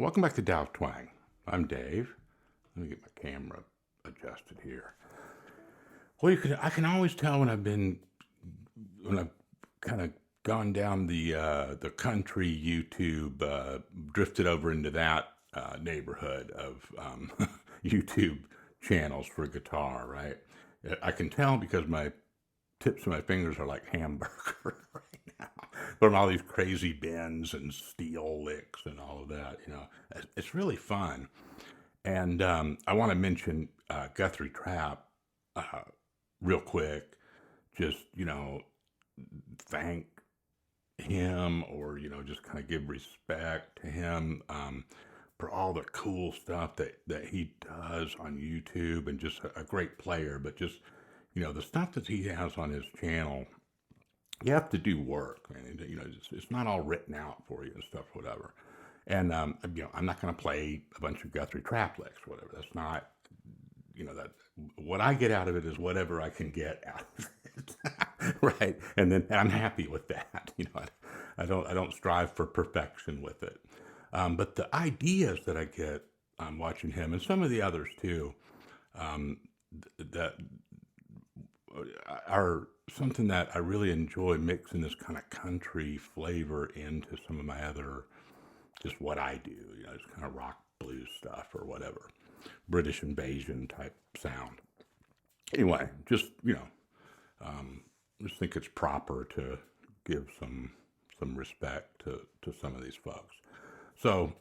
Welcome back to Dow Twang. I'm Dave. Let me get my camera adjusted here. Well, I can always tell when I've kind of gone down the country YouTube, drifted over into that neighborhood of YouTube channels for guitar, right? I can tell because my tips of my fingers are like hamburger right now from all these crazy bends and steel licks and all of that. It's really fun. And I want to mention Guthrie Trapp uh, real quick. Just thank him, or just kind of give respect to him for all the cool stuff that he does on YouTube, and just a great player. But just the stuff that he has on his channel, you have to do work, man. It's not all written out for you and stuff, whatever. And I'm not going to play a bunch of Guthrie Trapp licks, whatever. That's not, that what I get out of it is whatever I can get out of it, right? And then I'm happy with that. I don't strive for perfection with it. But the ideas that I get watching him, and some of the others too, that are something that I really enjoy, mixing this kind of country flavor into some of my other, just what I do, just kind of rock blues stuff or whatever, British invasion type sound. Anyway, just just think it's proper to give some respect to some of these folks. So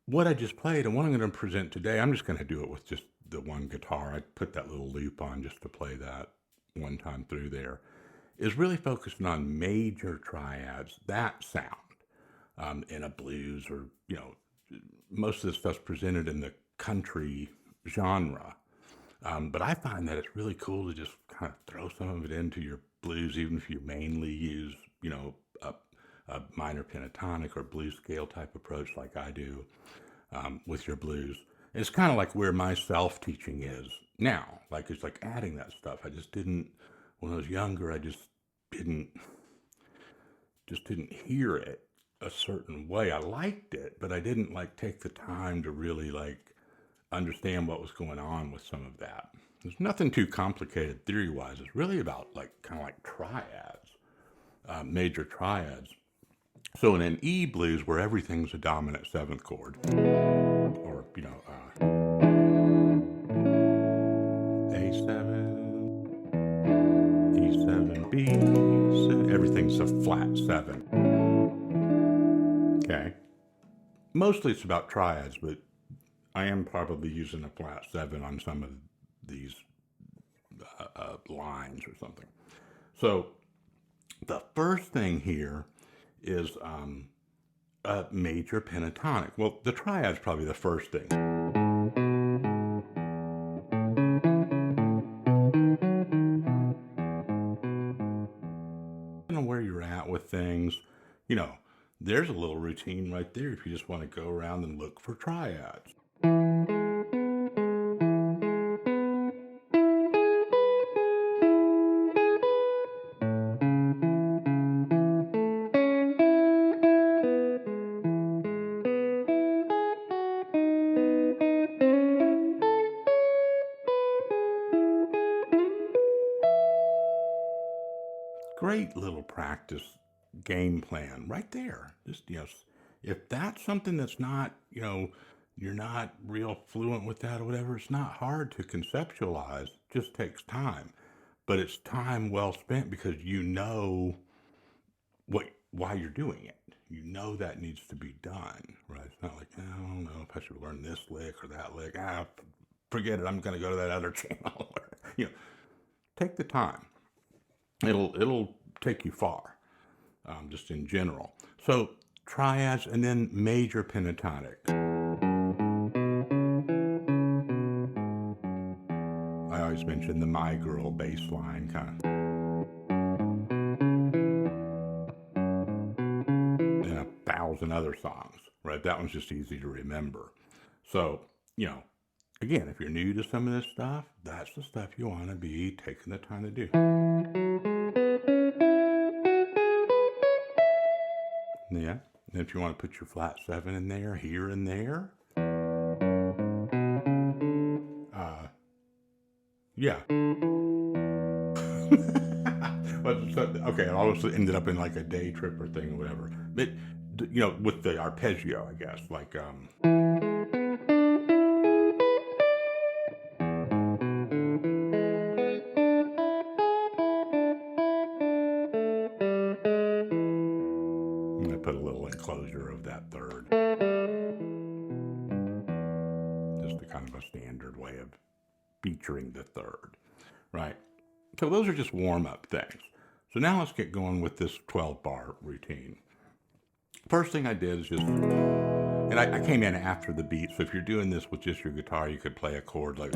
what I just played and what I'm going to present today, I'm just going to do it with just the one guitar. I put that little loop on just to play that one time through there, is really focusing on major triads, that sound in a blues, or, most of this stuff's presented in the country genre. But I find that it's really cool to just kind of throw some of it into your blues, even if you mainly use, a minor pentatonic or blues scale type approach like I do with your blues. And it's kind of like where my self-teaching is now. Like, it's like adding that stuff. I just didn't, when I was younger, I just didn't hear it a certain way. I liked it, but I didn't take the time to really understand what was going on with some of that. There's nothing too complicated theory-wise. It's really about kind of like triads, major triads. So in an E blues, where everything's a dominant seventh chord, or A7, E7, B7, everything's a flat 7. Okay. Mostly it's about triads, but I am probably using a flat 7 on some of these lines or something. So the first thing here is a major pentatonic. Well, the triad's probably the first thing. I don't know where you're at with things. There's a little routine right there if you just want to go around and look for triads. Great little practice game plan right there. Just, if that's something that's not, you're not real fluent with that or whatever, it's not hard to conceptualize. It just takes time. But it's time well spent, because why you're doing it. That needs to be done, right? It's not like, I don't know if I should learn this lick or that lick. Forget it. I'm going to go to that other channel. Take the time. It'll take you far, just in general. So triads, and then major pentatonic. I always mention the My Girl bass line, kind of, and 1,000 other songs, right? That one's just easy to remember. So, again, if you're new to some of this stuff, that's the stuff you want to be taking the time to do. Yeah, And if you want to put your flat 7 in there, here and there, yeah. Okay, it always ended up in like a day trip or thing or whatever. But with the arpeggio, I guess, like I'm gonna put a little enclosure of that third, just a kind of a standard way of featuring the third, right? So those are just warm up things. So now let's get going with this 12 bar routine. First thing I did is just, and I came in after the beat. So if you're doing this with just your guitar, you could play a chord like,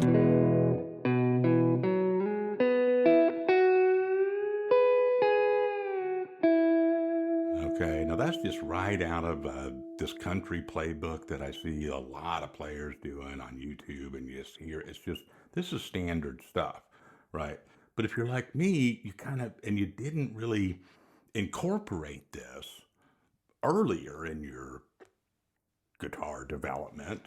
okay, now that's just right out of this country playbook that I see a lot of players doing on YouTube, and you just hear it's just, this is standard stuff, right? But if you're like me, you kind of, and you didn't really incorporate this earlier in your guitar development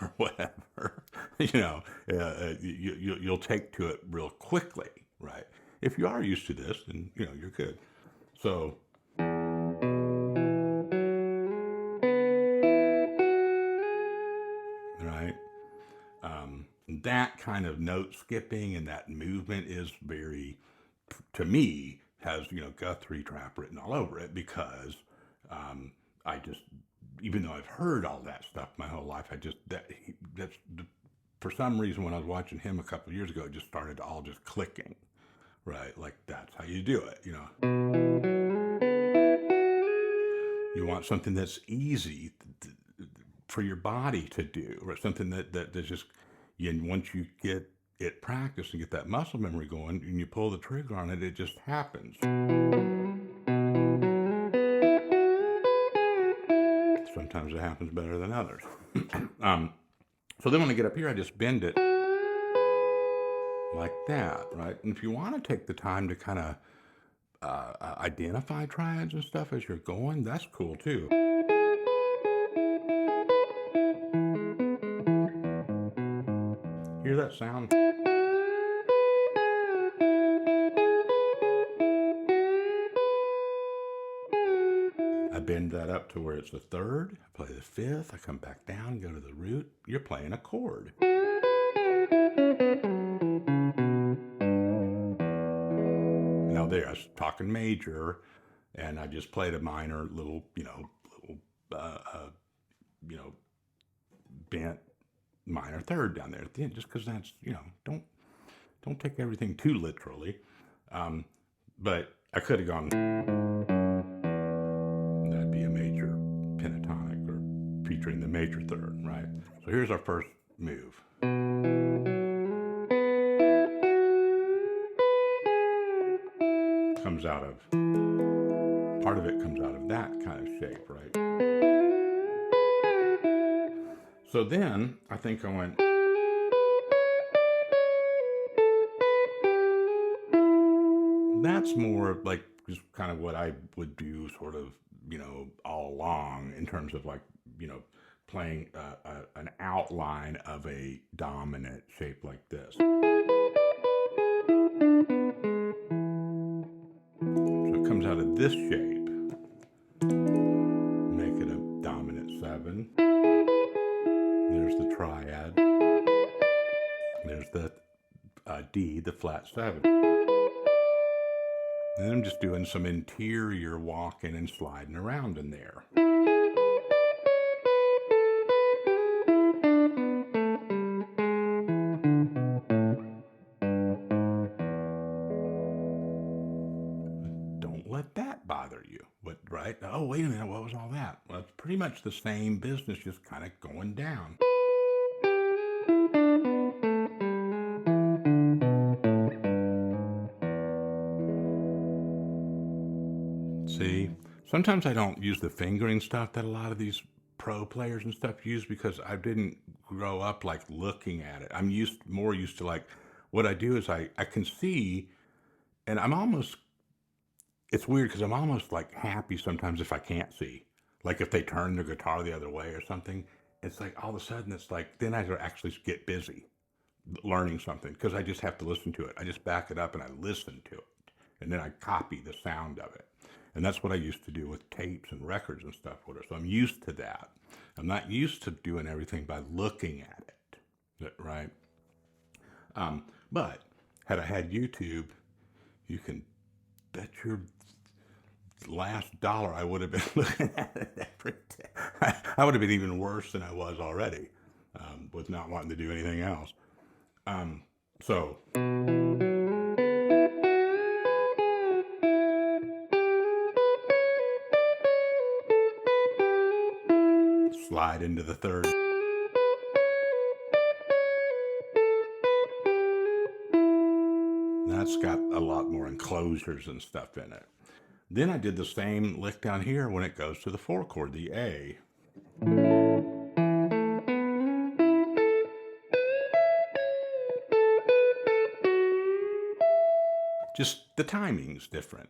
or whatever, you'll take to it real quickly, right? If you are used to this, then you're good. So right, that kind of note skipping and that movement is very, to me, has Guthrie trap written all over it, because I just, even though I've heard all that stuff my whole life, that's for some reason when I was watching him a couple of years ago, it just started all just clicking, right? Like that's how you do it, You want something that's easy for your body to do, or something that just, once you get it practiced and get that muscle memory going, and you pull the trigger on it, it just happens. Sometimes it happens better than others. So then when I get up here, I just bend it like that, right? And if you want to take the time to kind of identify triads and stuff as you're going, that's cool too. Hear that sound? I bend that up to where it's the third, I play the fifth, I come back down, go to the root, you're playing a chord. Now there, I was talking major, and I just played a minor little, bent minor third down there at the end, just because that's, don't take everything too literally. But I could have gone, that'd be a major pentatonic or featuring the major third, right? So here's our first move. Comes out of, part of it comes out of that kind of shape, right? So then I think I went, that's more like just kind of what I would do sort of, all along, in terms of like, playing an outline of a dominant shape like this. So it comes out of this shape, make it a dominant 7. There's the triad. There's the D, the flat 7. And then I'm just doing some interior walking and sliding around in there. Don't let that bother you. But, right? Oh, wait a minute, what was all that? Well, it's pretty much the same business, just kind of going down. See, sometimes I don't use the fingering stuff that a lot of these pro players and stuff use, because I didn't grow up like looking at it. I'm more used to, like, what I do is I can see, and I'm almost, it's weird because I'm almost like happy sometimes if I can't see. Like if they turn the guitar the other way or something, it's like all of a sudden it's like then I actually get busy learning something because I just have to listen to it. I just back it up and I listen to it, and then I copy the sound of it. And that's what I used to do with tapes and records and stuff with it. So I'm used to that. I'm not used to doing everything by looking at it, right? But had I had YouTube, you can bet your last dollar I would have been looking at it every day. I would have been even worse than I was already with not wanting to do anything else. So slide into the third. That's got a lot more enclosures and stuff in it. Then I did the same lick down here when it goes to the 4 chord, the A. Just the timing's different,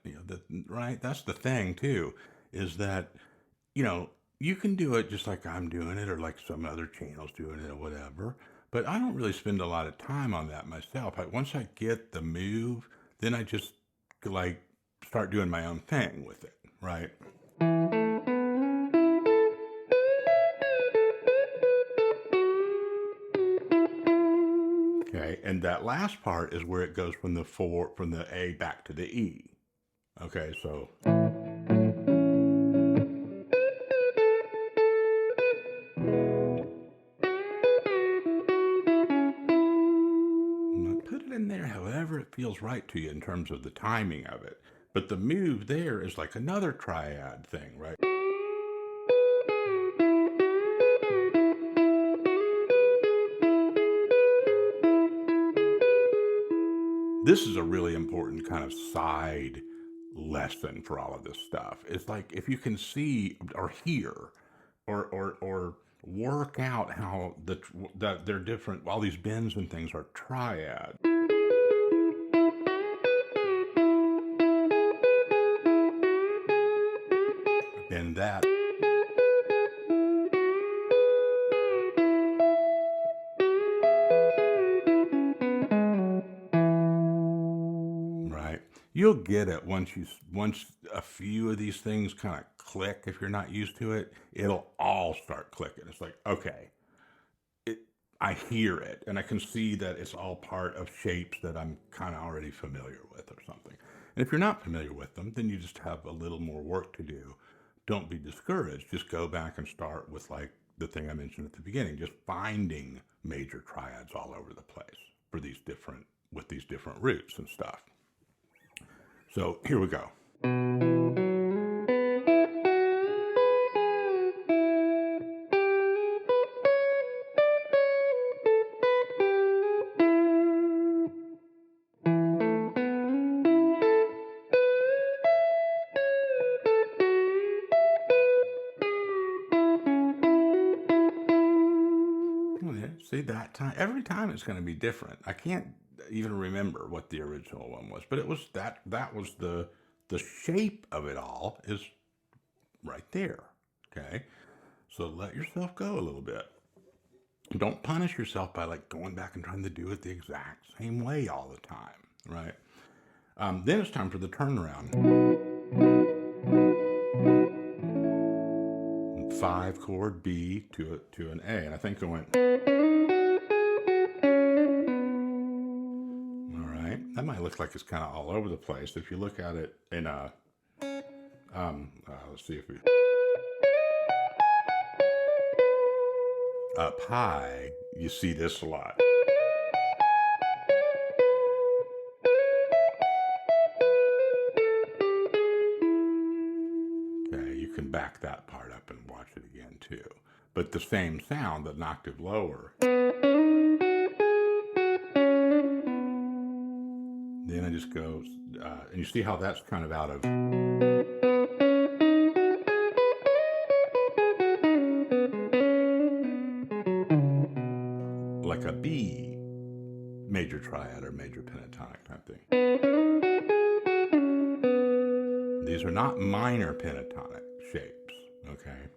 right? That's the thing too, is that, you can do it just like I'm doing it or like some other channels doing it or whatever. But I don't really spend a lot of time on that myself. Once I get the move, then I just like start doing my own thing with it, right? Okay, and that last part is where it goes from the A back to the E. Okay, so put it in there however it feels right to you in terms of the timing of it. But the move there is like another triad thing, right? This is a really important kind of side lesson for all of this stuff. It's like if you can see or hear or work out how that they're different, all these bends and things are triad. Bend that. Right. You'll get it once a few of these things kind of click. If you're not used to it, it'll all start clicking. It's like, okay, I hear it and I can see that it's all part of shapes that I'm kind of already familiar with or something. And if you're not familiar with them, then you just have a little more work to do. Don't be discouraged. Just go back and start with like the thing I mentioned at the beginning, just finding major triads all over the place for these different roots and stuff. So here we go. See that time? Every time it's going to be different. I can't even remember what the original one was, but it was that was the shape of it all is right there. Okay, so let yourself go a little bit. Don't punish yourself by like going back and trying to do it the exact same way all the time, right? Then it's time for the turnaround. 5 chord B to an A, and I think I went. That might look like it's kind of all over the place. If you look at it in a, let's see if we, up high, you see this a lot. Okay, you can back that part up and watch it again too. But the same sound, but an octave lower. Then I just go, and you see how that's kind of out of. Like a B major triad or major pentatonic type thing. These are not minor pentatonic shapes, Okay.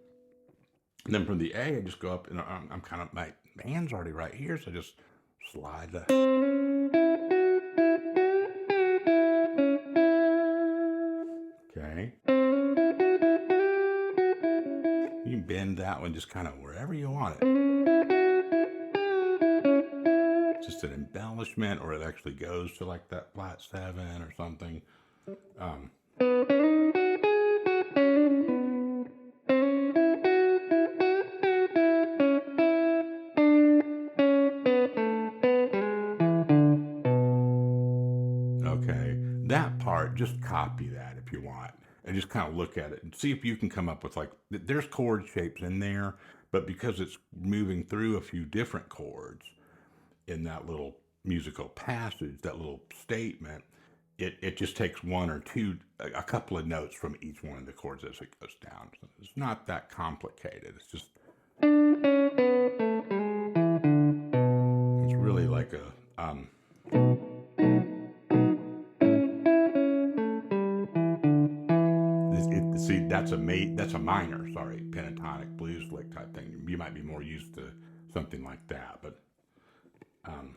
And then from the A, I just go up and I'm kind of, my hand's already right here. So I just slide the, okay. You can bend that one just kind of wherever you want it. Just an embellishment, or it actually goes to like that flat 7 or something. Um, okay, that part, just copy that if you want, and just kind of look at it and see if you can come up with like, there's chord shapes in there, but because it's moving through a few different chords in that little musical passage, that little statement, it just takes one or two, a couple of notes from each one of the chords as it goes down. So it's not that complicated. It's just, it's really like a, see, that's a minor, sorry, pentatonic blues lick type thing. You might be more used to something like that, but um,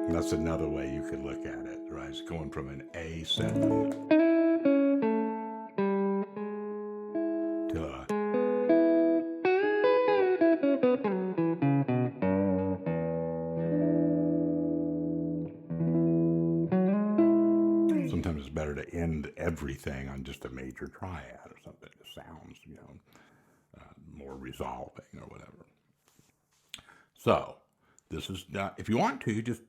that's another way you could look at it, right? It's going from an A7 to a, sometimes it's better to end everything on just a major triad or something. It sounds, more resolving or whatever. So this is not, if you want to, just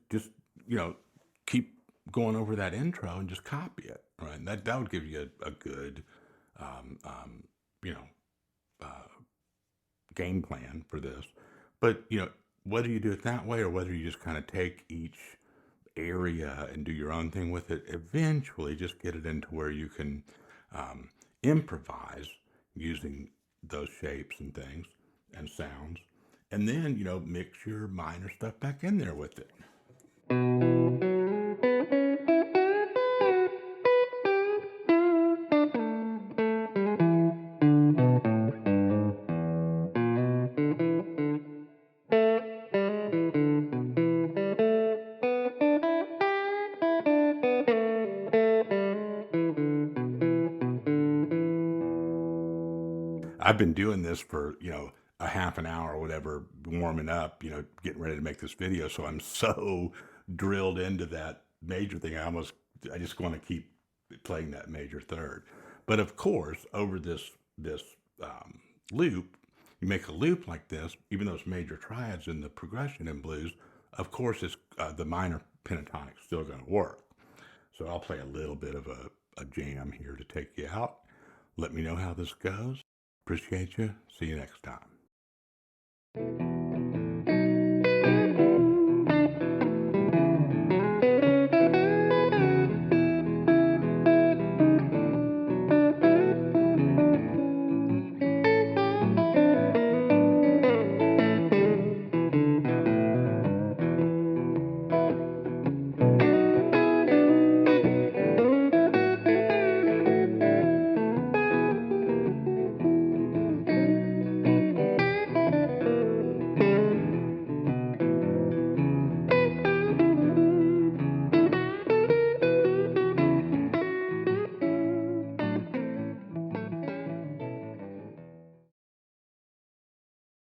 keep going over that intro and just copy it, right? And that would give you a good, um, um, you know, uh, game plan for this. But whether you do it that way or whether you just kind of take each area and do your own thing with it, eventually just get it into where you can um, improvise using those shapes and things and sounds, and then mix your minor stuff back in there with it. I've been doing this for, a half an hour or whatever, warming up, getting ready to make this video. So I'm so drilled into that major thing. I just want to keep playing that major third. But of course, over this loop, you make a loop like this, even though it's major triads in the progression in blues, of course, it's the minor pentatonic still going to work. So I'll play a little bit of a jam here to take you out. Let me know how this goes. Appreciate you. See you next time.